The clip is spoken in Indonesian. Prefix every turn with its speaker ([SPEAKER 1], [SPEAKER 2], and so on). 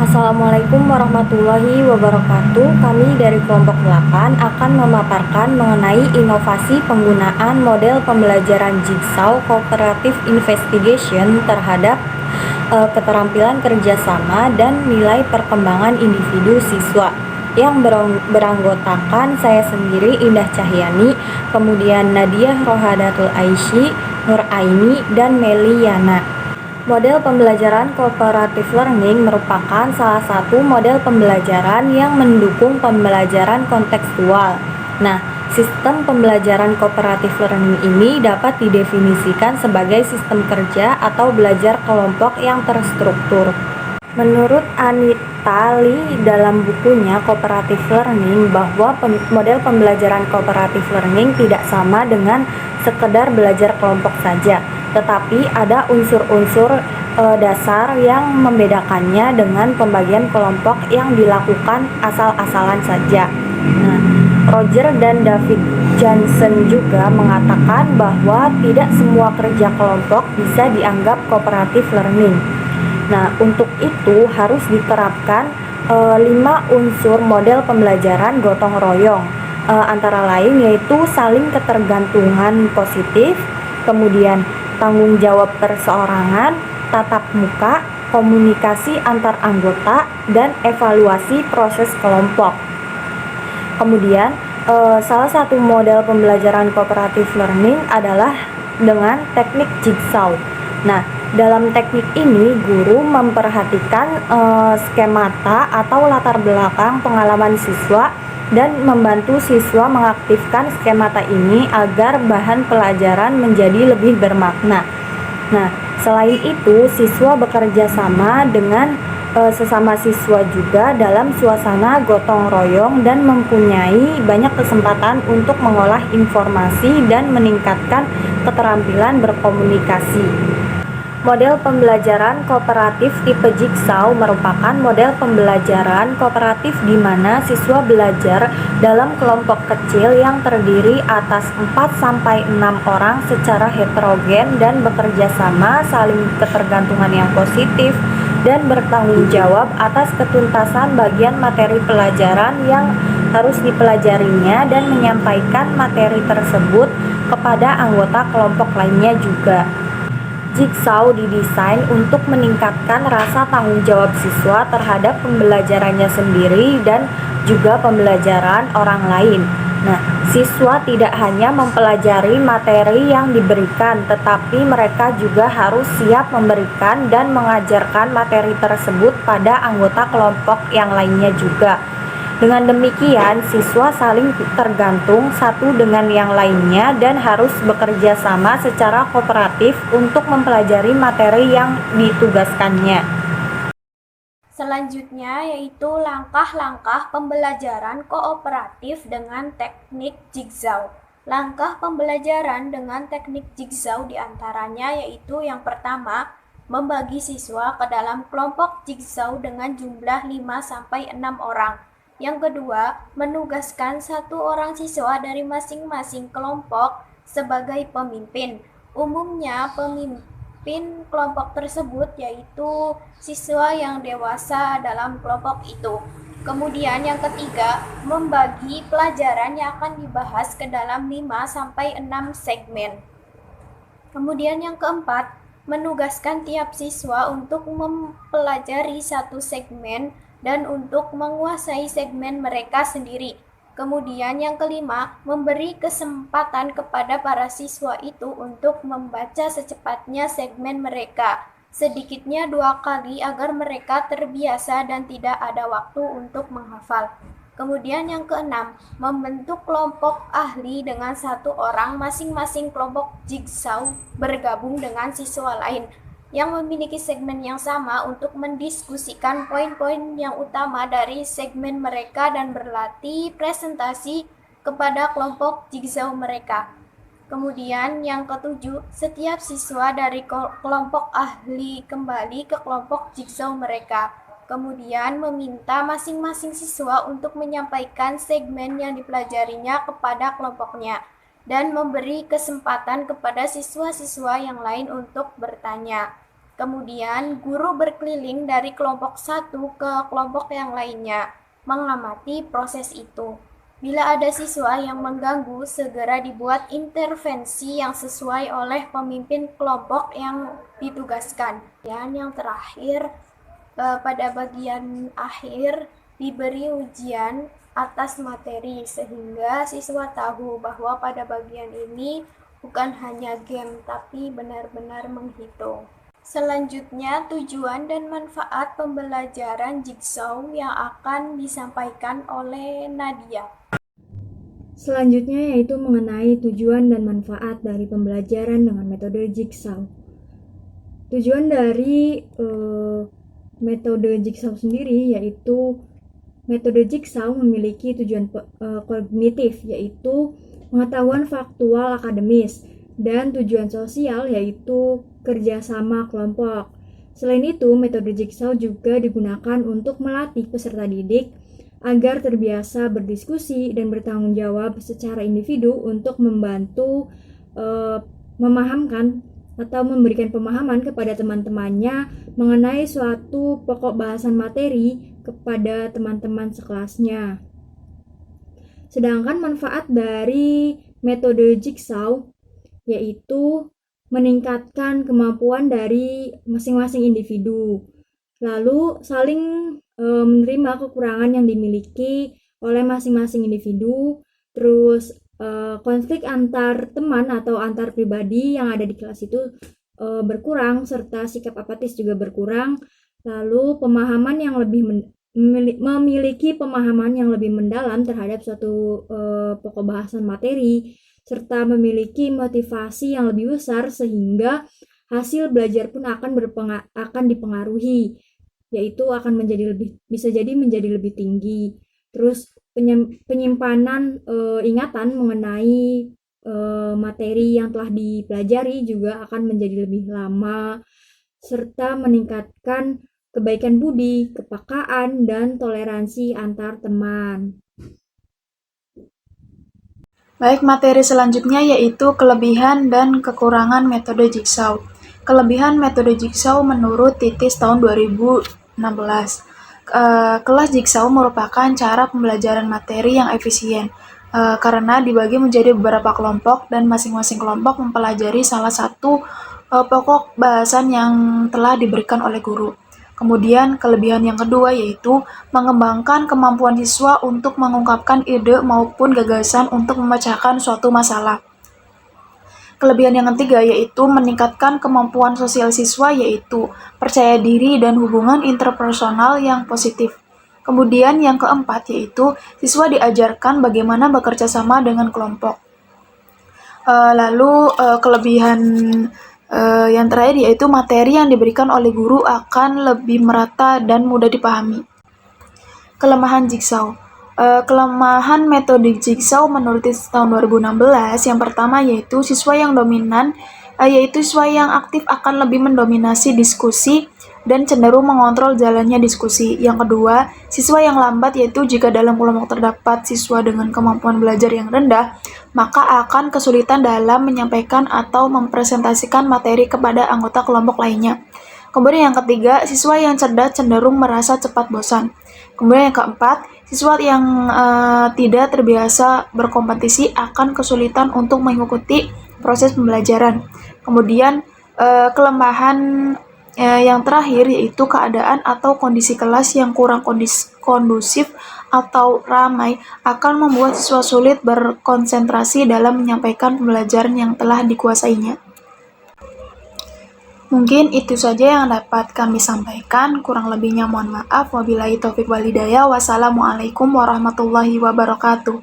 [SPEAKER 1] Assalamualaikum warahmatullahi wabarakatuh. Kami dari kelompok 8 akan memaparkan mengenai inovasi penggunaan model pembelajaran Jigsaw Cooperative Investigation terhadap keterampilan kerjasama dan nilai perkembangan individu siswa yang beranggotakan saya sendiri Indah Cahyani, kemudian Nadia Rohadatul Aisy, Nur Aini, dan Meliana. Model pembelajaran cooperative learning merupakan salah satu model pembelajaran yang mendukung pembelajaran kontekstual. Nah, sistem pembelajaran cooperative learning ini dapat didefinisikan sebagai sistem kerja atau belajar kelompok yang terstruktur. Menurut Anita Lee dalam bukunya Cooperative Learning bahwa model pembelajaran cooperative learning tidak sama dengan sekedar belajar kelompok saja, tetapi ada unsur-unsur dasar yang membedakannya dengan pembagian kelompok yang dilakukan asal-asalan saja. Nah, Roger dan David Johnson juga mengatakan bahwa tidak semua kerja kelompok bisa dianggap cooperative learning. Nah, untuk itu harus diterapkan 5 unsur model pembelajaran gotong royong, antara lain yaitu saling ketergantungan positif, kemudian tanggung jawab perseorangan, tatap muka, komunikasi antar anggota, dan evaluasi proses kelompok. Kemudian salah satu model pembelajaran cooperative learning adalah dengan teknik Jigsaw. Nah, dalam teknik ini guru memperhatikan skemata atau latar belakang pengalaman siswa dan membantu siswa mengaktifkan skemata ini agar bahan pelajaran menjadi lebih bermakna. Nah, selain itu siswa bekerja sama dengan sesama siswa juga dalam suasana gotong royong dan mempunyai banyak kesempatan untuk mengolah informasi dan meningkatkan keterampilan berkomunikasi. Model pembelajaran kooperatif tipe Jigsaw merupakan model pembelajaran kooperatif di mana siswa belajar dalam kelompok kecil yang terdiri atas 4-6 orang secara heterogen dan bekerja sama, saling ketergantungan yang positif, dan bertanggung jawab atas ketuntasan bagian materi pelajaran yang harus dipelajarinya dan menyampaikan materi tersebut kepada anggota kelompok lainnya juga. Jigsaw didesain untuk meningkatkan rasa tanggung jawab siswa terhadap pembelajarannya sendiri dan juga pembelajaran orang lain. Nah, siswa tidak hanya mempelajari materi yang diberikan, tetapi mereka juga harus siap memberikan dan mengajarkan materi tersebut pada anggota kelompok yang lainnya juga. Dengan demikian, siswa saling tergantung satu dengan yang lainnya dan harus bekerja sama secara kooperatif untuk mempelajari materi yang ditugaskannya.
[SPEAKER 2] Selanjutnya yaitu langkah-langkah pembelajaran kooperatif dengan teknik Jigsaw. Langkah pembelajaran dengan teknik Jigsaw diantaranya yaitu yang pertama, membagi siswa ke dalam kelompok Jigsaw dengan jumlah 5-6 orang. Yang kedua, menugaskan satu orang siswa dari masing-masing kelompok sebagai pemimpin. Umumnya pemimpin kelompok tersebut yaitu siswa yang dewasa dalam kelompok itu. Kemudian yang ketiga, membagi pelajaran yang akan dibahas ke dalam 5-6 segmen. Kemudian yang keempat, menugaskan tiap siswa untuk mempelajari satu segmen dan untuk menguasai segmen mereka sendiri. Kemudian yang kelima, memberi kesempatan kepada para siswa itu untuk membaca secepatnya segmen mereka, sedikitnya 2 kali agar mereka terbiasa dan tidak ada waktu untuk menghafal. Kemudian yang keenam, membentuk kelompok ahli dengan satu orang, masing-masing kelompok Jigsaw bergabung dengan siswa lain yang memiliki segmen yang sama untuk mendiskusikan poin-poin yang utama dari segmen mereka dan berlatih presentasi kepada kelompok Jigsaw mereka. Kemudian yang ketujuh, setiap siswa dari kelompok ahli kembali ke kelompok Jigsaw mereka. Kemudian meminta masing-masing siswa untuk menyampaikan segmen yang dipelajarinya kepada kelompoknya dan memberi kesempatan kepada siswa-siswa yang lain untuk bertanya. Kemudian, guru berkeliling dari kelompok satu ke kelompok yang lainnya, mengamati proses itu. Bila ada siswa yang mengganggu, segera dibuat intervensi yang sesuai oleh pemimpin kelompok yang ditugaskan. Dan yang terakhir, pada bagian akhir diberi ujian atas materi sehingga siswa tahu bahwa pada bagian ini bukan hanya game tapi benar-benar menghitung. Selanjutnya, tujuan dan manfaat pembelajaran Jigsaw yang akan disampaikan oleh Nadia.
[SPEAKER 1] Selanjutnya yaitu mengenai tujuan dan manfaat dari pembelajaran dengan metode Jigsaw. Tujuan dari metode Jigsaw sendiri yaitu metode Jigsaw memiliki tujuan kognitif yaitu pengetahuan faktual akademis dan tujuan sosial yaitu kerjasama kelompok. Selain itu, metode Jigsaw juga digunakan untuk melatih peserta didik agar terbiasa berdiskusi dan bertanggung jawab secara individu untuk membantu memahamkan atau memberikan pemahaman kepada teman-temannya mengenai suatu pokok bahasan materi kepada teman-teman sekelasnya. Sedangkan manfaat dari metode Jigsaw yaitu meningkatkan kemampuan dari masing-masing individu, lalu saling menerima kekurangan yang dimiliki oleh masing-masing individu, terus konflik antar teman atau antar pribadi yang ada di kelas itu berkurang, serta sikap apatis juga berkurang, lalu pemahaman yang lebih memiliki pemahaman yang lebih mendalam terhadap suatu pokok bahasan materi, serta memiliki motivasi yang lebih besar sehingga hasil belajar pun akan dipengaruhi, yaitu akan bisa jadi menjadi lebih tinggi. Terus penyimpanan ingatan mengenai materi yang telah dipelajari juga akan menjadi lebih lama, serta meningkatkan kebaikan budi, kepekaan, dan toleransi antar teman.
[SPEAKER 3] Baik, materi selanjutnya yaitu kelebihan dan kekurangan metode Jigsaw. Kelebihan metode Jigsaw menurut Titis tahun 2016. Kelas Jigsaw merupakan cara pembelajaran materi yang efisien karena dibagi menjadi beberapa kelompok dan masing-masing kelompok mempelajari salah satu pokok bahasan yang telah diberikan oleh guru. Kemudian kelebihan yang kedua yaitu mengembangkan kemampuan siswa untuk mengungkapkan ide maupun gagasan untuk memecahkan suatu masalah. Kelebihan yang ketiga yaitu meningkatkan kemampuan sosial siswa yaitu percaya diri dan hubungan interpersonal yang positif. Kemudian yang keempat yaitu siswa diajarkan bagaimana bekerja sama dengan kelompok. Lalu kelebihan yang terakhir yaitu materi yang diberikan oleh guru akan lebih merata dan mudah dipahami. Kelemahan Jigsaw. Kelemahan metode Jigsaw menurut tahun 2016 yang pertama yaitu siswa yang dominan yaitu siswa yang aktif akan lebih mendominasi diskusi dan cenderung mengontrol jalannya diskusi. Yang kedua, siswa yang lambat yaitu jika dalam kelompok terdapat siswa dengan kemampuan belajar yang rendah, maka akan kesulitan dalam menyampaikan atau mempresentasikan materi kepada anggota kelompok lainnya. Kemudian yang ketiga, siswa yang cerdas cenderung merasa cepat bosan. Kemudian yang keempat, siswa yang tidak terbiasa berkompetisi akan kesulitan untuk mengikuti proses pembelajaran. Kemudian kelemahan yang terakhir yaitu keadaan atau kondisi kelas yang kurang kondusif atau ramai akan membuat siswa sulit berkonsentrasi dalam menyampaikan pembelajaran yang telah dikuasainya. Mungkin itu saja yang dapat kami sampaikan, kurang lebihnya mohon maaf. Wabillahi taufiq wal hidayah. Wassalamualaikum warahmatullahi wabarakatuh.